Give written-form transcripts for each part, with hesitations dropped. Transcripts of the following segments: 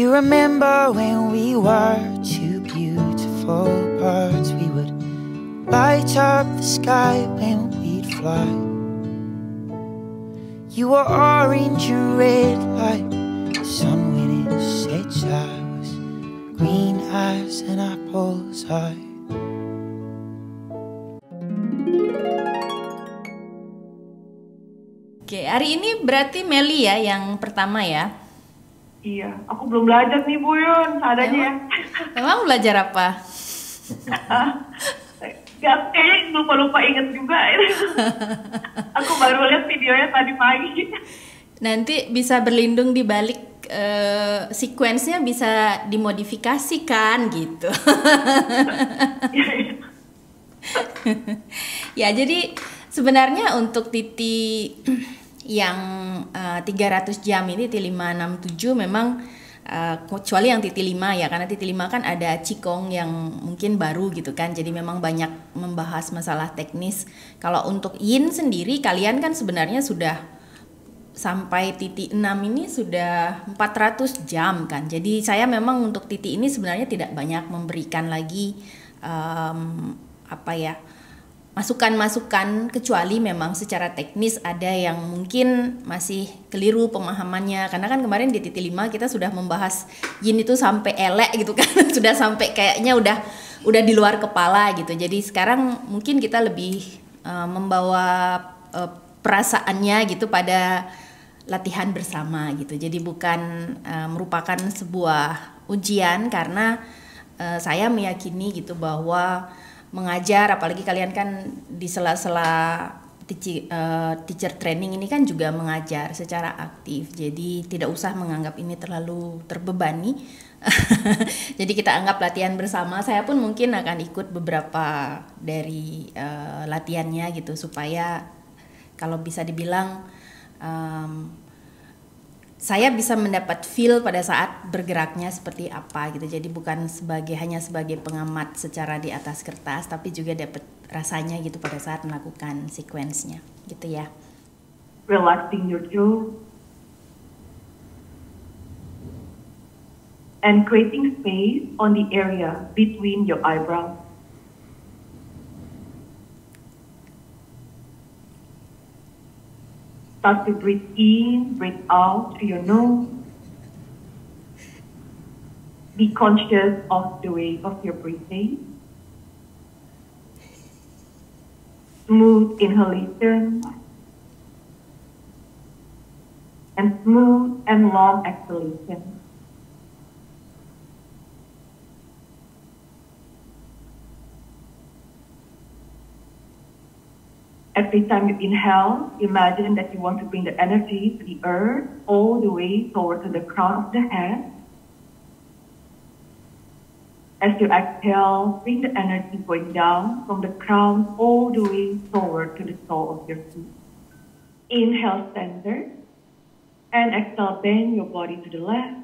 You remember when we were two beautiful birds? We would light up the sky when we'd fly. You were orange and red like the sun when it sets. I was green as an apple's eye. Oke, hari ini berarti Meli ya yang pertama ya? Iya, aku belum belajar nih Bu Yun, adanya ya. Emang belajar apa? Gak, kayaknya lupa-lupa inget juga. Aku baru lihat videonya tadi pagi. Nanti bisa berlindung di balik sequence-nya bisa dimodifikasikan gitu. Ya, jadi sebenarnya untuk Titi yang 300 jam ini Titi 567 memang kecuali yang Titi 5 ya, karena Titi 5 kan ada Qigong yang mungkin baru gitu kan, jadi memang banyak membahas masalah teknis. Kalau untuk Yin sendiri kalian kan sebenarnya sudah sampai Titi 6 ini sudah 400 jam kan, jadi saya memang untuk Titi ini sebenarnya tidak banyak memberikan lagi masukan-masukan, kecuali memang secara teknis ada yang mungkin masih keliru pemahamannya, karena kan kemarin di Titi 5 kita sudah membahas Yin itu sampai elek gitu kan. Sudah sampai kayaknya udah di luar kepala gitu. Jadi sekarang mungkin kita lebih membawa perasaannya gitu pada latihan bersama gitu. Jadi bukan merupakan sebuah ujian, karena saya meyakini gitu bahwa mengajar, apalagi kalian kan di sela-sela teacher training ini kan juga mengajar secara aktif, jadi tidak usah menganggap ini terlalu terbebani. Jadi kita anggap latihan bersama. Saya pun mungkin akan ikut beberapa dari latihannya gitu, supaya kalau bisa dibilang saya bisa mendapat feel pada saat bergeraknya seperti apa gitu. Jadi bukan hanya sebagai pengamat secara di atas kertas, tapi juga dapat rasanya gitu pada saat melakukan sequence-nya gitu ya. Relaxing your jaw and creating space on the area between your eyebrows. Start to breathe in, breathe out through your nose. Be conscious of the way of your breathing. Smooth inhalation and smooth and long exhalation. Every time you inhale, imagine that you want to bring the energy to the earth all the way toward to the crown of the head. As you exhale, bring the energy going down from the crown all the way toward to the sole of your feet. Inhale, center, and exhale, bend your body to the left.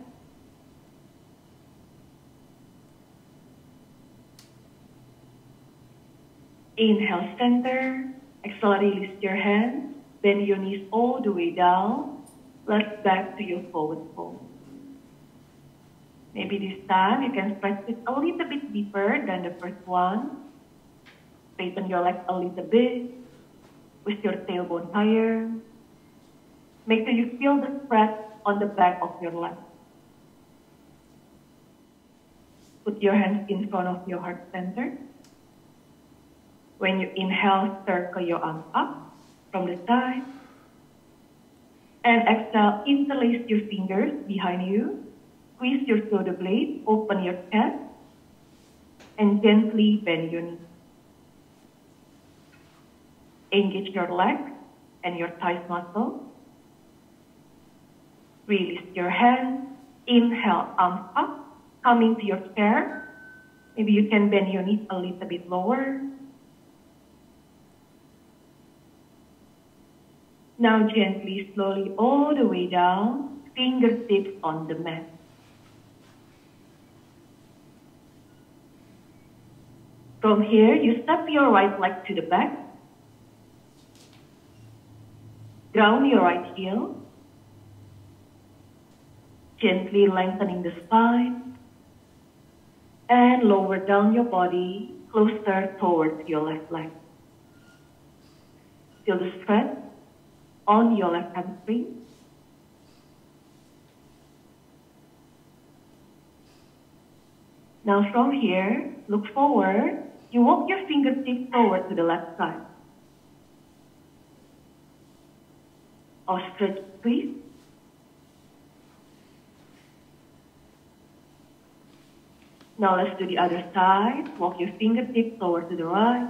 Inhale, center. Exhale, release your hands, bend your knees all the way down, let's back to your forward fold. Maybe this time you can stretch it a little bit deeper than the first one. Straighten your legs a little bit, with your tailbone higher. Make sure you feel the stretch on the back of your leg. Put your hands in front of your heart center. When you inhale, circle your arms up from the side. And exhale, interlace your fingers behind you. Squeeze your shoulder blades, open your chest, and gently bend your knees. Engage your legs and your thighs muscles. Release your hands. Inhale, arms up, coming to your chair. Maybe you can bend your knees a little bit lower. Now gently, slowly, all the way down, fingertips on the mat. From here, you step your right leg to the back. Ground your right heel. Gently lengthening the spine and lower down your body closer towards your left leg. Feel the stretch on your left hamstring. Now from here, look forward. You walk your fingertips forward to the left side. Ostrich twist. Now let's do the other side. Walk your fingertips forward to the right.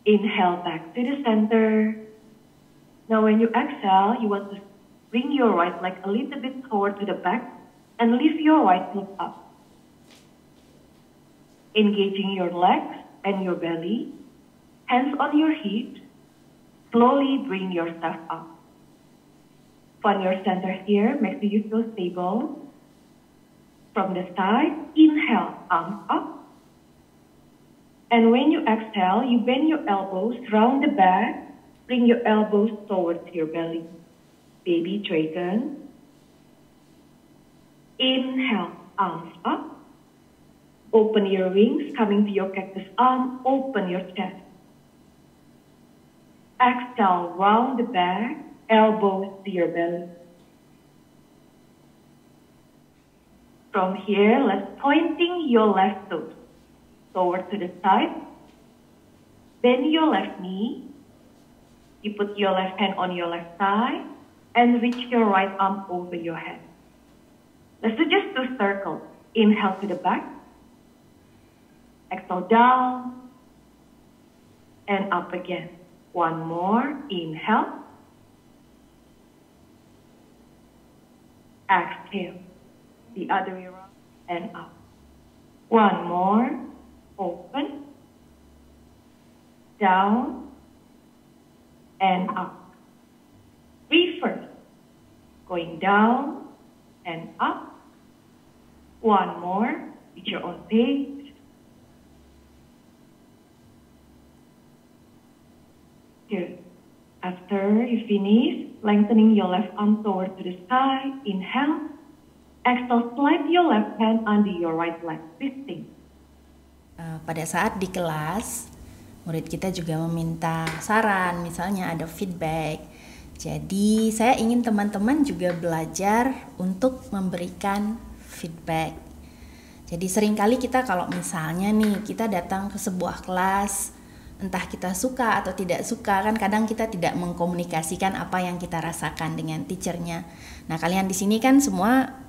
Inhale back to the center. Now when you exhale, you want to bring your right leg a little bit forward to the back and lift your right leg up. Engaging your legs and your belly, hands on your hips, slowly bring yourself up. Find your center here, make sure you feel stable. From the side, inhale, arms up. And when you exhale, you bend your elbows round the back, bring your elbows towards your belly. Baby dragon. Inhale, arms up. Open your wings, coming to your cactus arm, open your chest. Exhale, round the back, elbows to your belly. From here, let's pointing your left toes forward to the side. Bend your left knee. You put your left hand on your left thigh and reach your right arm over your head. Let's do just 2 circles. Inhale to the back. Exhale down and up again. One more. Inhale. Exhale. The other way around and up. One more. Open. Down and up. Reverse. Going down and up. One more. At your own pace. Good. After you finish, lengthening your left arm toward to the side. Inhale. Exhale, slide your left hand under your right leg. Twisting. Pada saat di kelas, murid kita juga meminta saran, misalnya ada feedback. Jadi saya ingin teman-teman juga belajar untuk memberikan feedback. Jadi seringkali kita kalau misalnya nih kita datang ke sebuah kelas, entah kita suka atau tidak suka, kan kadang kita tidak mengkomunikasikan apa yang kita rasakan dengan teachernya. Nah, kalian di sini kan semua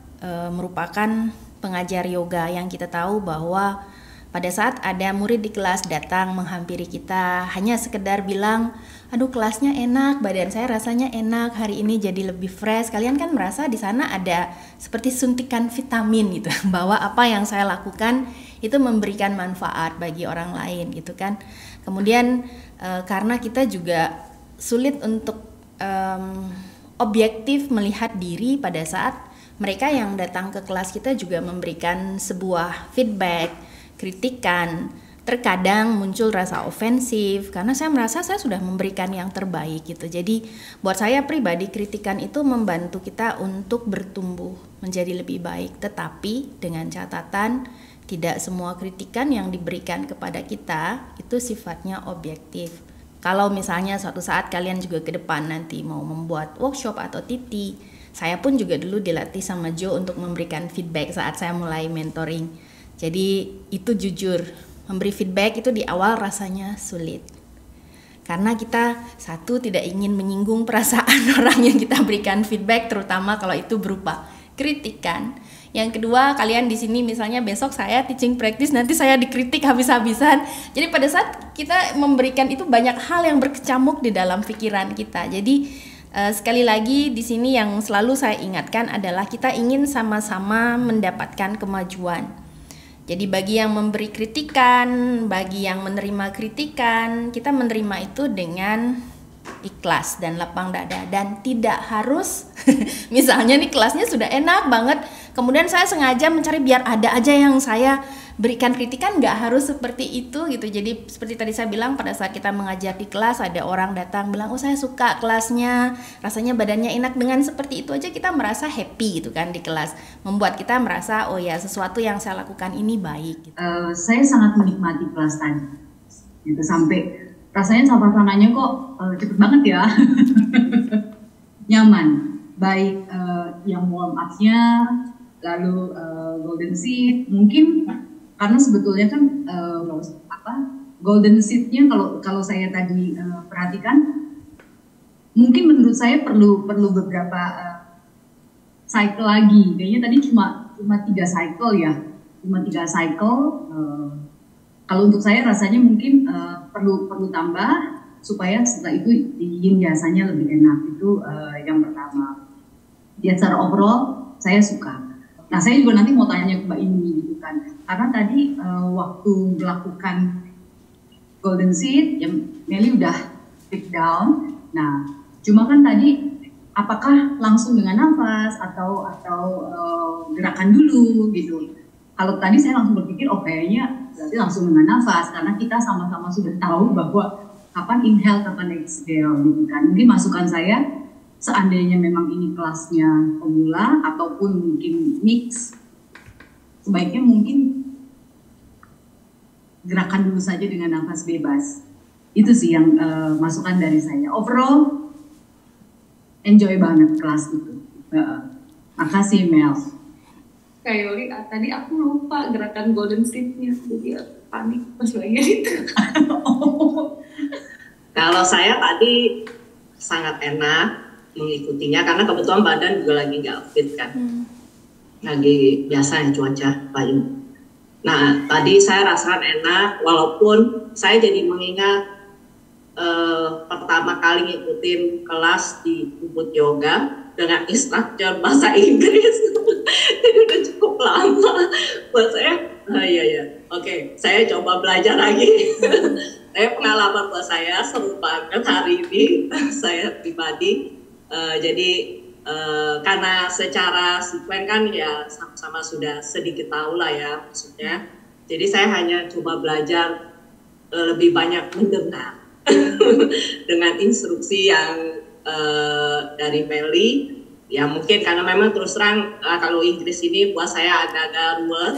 merupakan pengajar yoga yang kita tahu bahwa pada saat ada murid di kelas datang menghampiri kita, hanya sekedar bilang, aduh kelasnya enak, badan saya rasanya enak, hari ini jadi lebih fresh. Kalian kan merasa di sana ada seperti suntikan vitamin gitu, bahwa apa yang saya lakukan itu memberikan manfaat bagi orang lain gitu kan. Kemudian karena kita juga sulit untuk objektif melihat diri pada saat mereka yang datang ke kelas kita juga memberikan sebuah feedback, kritikan, terkadang muncul rasa ofensif karena saya merasa saya sudah memberikan yang terbaik gitu. Jadi buat saya pribadi kritikan itu membantu kita untuk bertumbuh menjadi lebih baik, tetapi dengan catatan tidak semua kritikan yang diberikan kepada kita itu sifatnya objektif. Kalau misalnya suatu saat kalian juga ke depan nanti mau membuat workshop atau TT, saya pun juga dulu dilatih sama Joe untuk memberikan feedback saat saya mulai mentoring. Jadi itu jujur, memberi feedback itu di awal rasanya sulit. Karena kita satu tidak ingin menyinggung perasaan orang yang kita berikan feedback, terutama kalau itu berupa kritikan. Yang kedua, kalian di sini misalnya besok saya teaching practice, nanti saya dikritik habis-habisan. Jadi pada saat kita memberikan itu banyak hal yang berkecamuk di dalam pikiran kita. Jadi sekali lagi di sini yang selalu saya ingatkan adalah kita ingin sama-sama mendapatkan kemajuan. Jadi bagi yang memberi kritikan, bagi yang menerima kritikan, kita menerima itu dengan ikhlas dan lapang dada, dan tidak harus misalnya nih kelasnya sudah enak banget, kemudian saya sengaja mencari biar ada aja yang saya berikan kritikan nggak harus seperti itu gitu. Jadi seperti tadi saya bilang, pada saat kita mengajar di kelas ada orang datang bilang, oh saya suka kelasnya, rasanya badannya enak, dengan seperti itu aja kita merasa happy gitu kan di kelas, membuat kita merasa oh ya sesuatu yang saya lakukan ini baik gitu. Saya sangat menikmati kelas tadi gitu, sampai rasanya suasananya kok cepet banget ya. Nyaman, baik yang warm up-nya, lalu golden seat, mungkin karena sebetulnya kan golden seat-nya kalau saya tadi perhatikan, mungkin menurut saya perlu beberapa cycle lagi. Kayaknya tadi cuma 3 cycle ya, cuma 3 cycle. Kalau untuk saya rasanya mungkin perlu tambah supaya setelah itu yin biasanya lebih enak. Itu yang pertama. Ya, secara overall saya suka. Nah, saya juga nanti mau tanya ke Mbak Ini gitu kan, karena tadi waktu melakukan golden seat, ya Melly udah pick down. Nah, cuma kan tadi apakah langsung dengan nafas atau gerakan dulu gitu. Kalau tadi saya langsung berpikir, oh kayaknya berarti langsung dengan nafas, karena kita sama-sama sudah tahu bahwa kapan inhale, kapan exhale gitu kan. Mungkin masukan saya, seandainya memang ini kelasnya pemula ataupun mungkin mix, sebaiknya mungkin gerakan dulu saja dengan nafas bebas. Itu sih yang masukan dari saya. Overall, enjoy banget kelas itu. Makasih Mel. Kak Yoli, tadi aku lupa gerakan golden seat-nya, jadi panik pas bagian itu. Kalau saya tadi sangat enak mengikutinya, karena kebetulan badan juga lagi nggak fit kan, lagi biasa yang cuaca payung. Nah, tadi saya rasakan enak, walaupun saya jadi mengingat pertama kali ngikutin kelas di Ubud Yoga dengan instruktur bahasa Inggris. Jadi udah cukup lama buat saya. Oke, saya coba belajar lagi. Saya pengalaman buat saya seru banget hari ini, saya pribadi. Jadi karena secara sekuen kan ya sama-sama sudah sedikit tahu lah ya maksudnya. Jadi saya hanya coba belajar lebih banyak mendengar dengan instruksi yang dari Melly. Ya mungkin karena memang terus terang kalau Inggris ini buat saya agak-agak ruwet.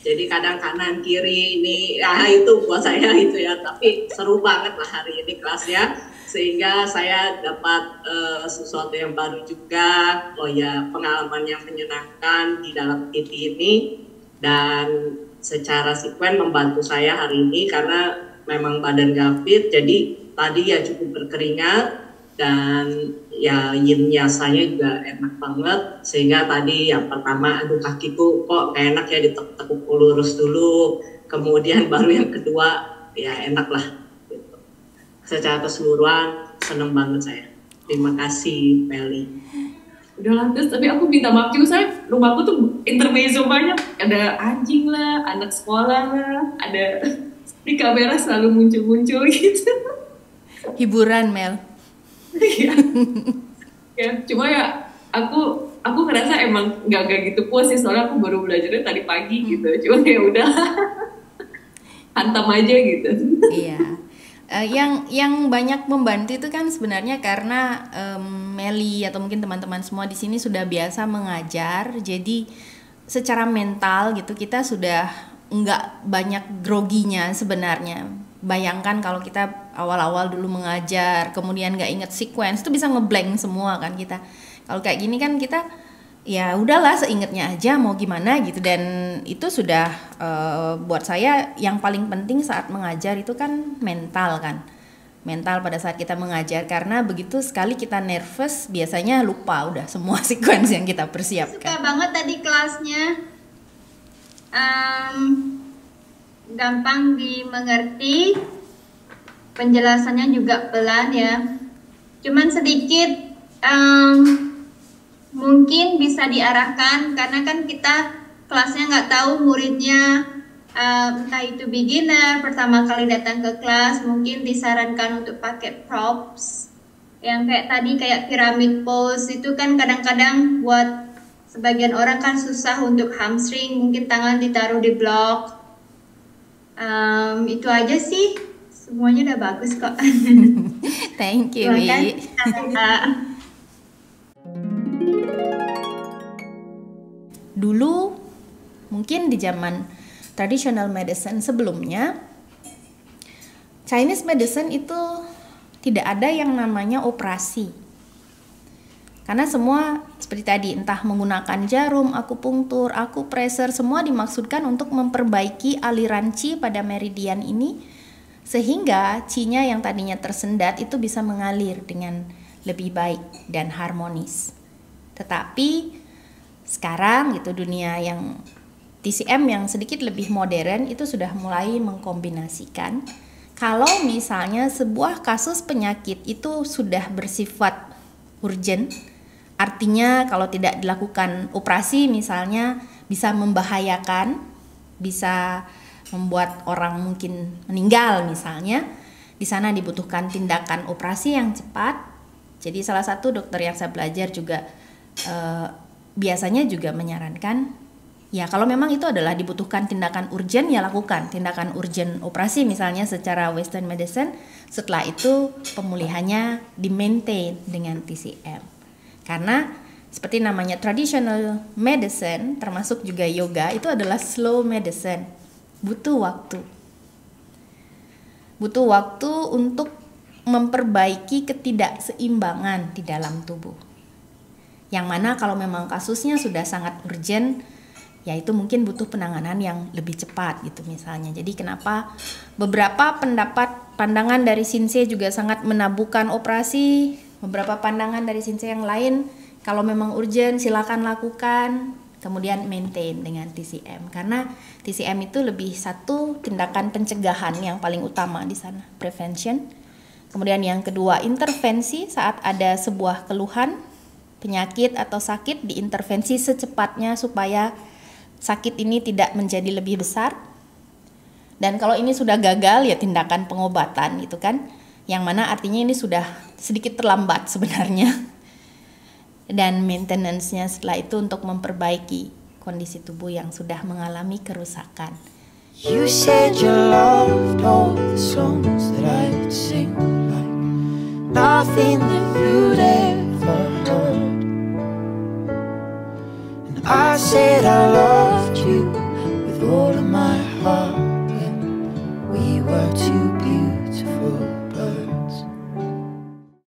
Jadi kadang kanan kiri ini itu buat saya itu ya. Tapi seru banget lah hari ini kelasnya, sehingga saya dapat sesuatu yang baru juga. Oh ya, pengalaman yang menyenangkan di dalam PT ini, dan secara sekuen membantu saya hari ini karena memang badan gak fit. Jadi tadi ya cukup berkeringat dan ya yin yasanya juga enak banget, sehingga tadi yang pertama aduh kakiku kok gak enak ya, ditekuk lurus dulu, kemudian baru yang kedua ya enak lah gitu. Secara keseluruhan seneng banget saya. Terima kasih Melly. Udah lantas, tapi aku minta maaf juga, saya rumahku tuh intermezzo banyak, ada anjing lah, anak sekolah lah, ada di kamera selalu muncul-muncul gitu. Hiburan Mel. Ya, cuma ya aku ngerasa emang nggak gitu puas sih, soalnya aku baru belajarnya tadi pagi gitu. Cuma ya udah hantam aja gitu. Iya. Yang banyak membantu itu kan sebenarnya karena Melly atau mungkin teman-teman semua di sini sudah biasa mengajar, jadi secara mental gitu kita sudah nggak banyak groginya sebenarnya. Bayangkan kalau kita awal-awal dulu mengajar, kemudian nggak inget sequence, itu bisa ngeblank semua kan kita. Kalau kayak gini kan kita ya udahlah seingetnya aja mau gimana gitu, dan itu sudah buat saya yang paling penting saat mengajar itu kan mental kan. Mental pada saat kita mengajar, karena begitu sekali kita nervous biasanya lupa udah semua sequence yang kita persiapkan. Suka banget tadi kelasnya. Gampang dimengerti, penjelasannya juga pelan ya. Cuman sedikit mungkin bisa diarahkan, karena kan kita kelasnya nggak tahu muridnya entah itu beginner pertama kali datang ke kelas, mungkin disarankan untuk pakai props yang kayak tadi, kayak pyramid pose. Itu kan kadang-kadang buat sebagian orang kan susah untuk hamstring, mungkin tangan ditaruh di blok Itu aja sih, semuanya udah bagus kok. Thank you, Terima Wi. kasih. Dulu mungkin di zaman traditional medicine sebelumnya, Chinese medicine itu tidak ada yang namanya operasi. Karena semua seperti tadi, entah menggunakan jarum, akupunktur, akupressure, semua dimaksudkan untuk memperbaiki aliran qi pada meridian ini, sehingga qi-nya yang tadinya tersendat itu bisa mengalir dengan lebih baik dan harmonis. Tetapi sekarang gitu, dunia yang TCM yang sedikit lebih modern itu sudah mulai mengkombinasikan kalau misalnya sebuah kasus penyakit itu sudah bersifat urgent, artinya kalau tidak dilakukan operasi misalnya bisa membahayakan, bisa membuat orang mungkin meninggal misalnya, di sana dibutuhkan tindakan operasi yang cepat. Jadi salah satu dokter yang saya belajar juga biasanya juga menyarankan, ya kalau memang itu adalah dibutuhkan tindakan urgent, ya lakukan tindakan urgent operasi misalnya secara Western medicine. Setelah itu pemulihannya di-maintain dengan TCM. Karena seperti namanya traditional medicine, termasuk juga yoga, itu adalah slow medicine. Butuh waktu. Butuh waktu untuk memperbaiki ketidakseimbangan di dalam tubuh. Yang mana kalau memang kasusnya sudah sangat urgent, ya itu mungkin butuh penanganan yang lebih cepat gitu misalnya. Jadi kenapa beberapa pandangan dari Shinsei juga sangat menabuhkan operasi, beberapa pandangan dari Shinsei yang lain kalau memang urgent silakan lakukan, kemudian maintain dengan TCM. Karena TCM itu lebih satu tindakan pencegahan yang paling utama di sana, prevention. Kemudian yang kedua intervensi saat ada sebuah keluhan, penyakit atau sakit, diintervensi secepatnya supaya sakit ini tidak menjadi lebih besar. Dan kalau ini sudah gagal, ya tindakan pengobatan gitu kan, yang mana artinya ini sudah sedikit terlambat sebenarnya. Dan maintenance-nya setelah itu untuk memperbaiki kondisi tubuh yang sudah mengalami kerusakan. You said you loved all the songs that I'd sing, like nothing that you'd ever heard. And I said I love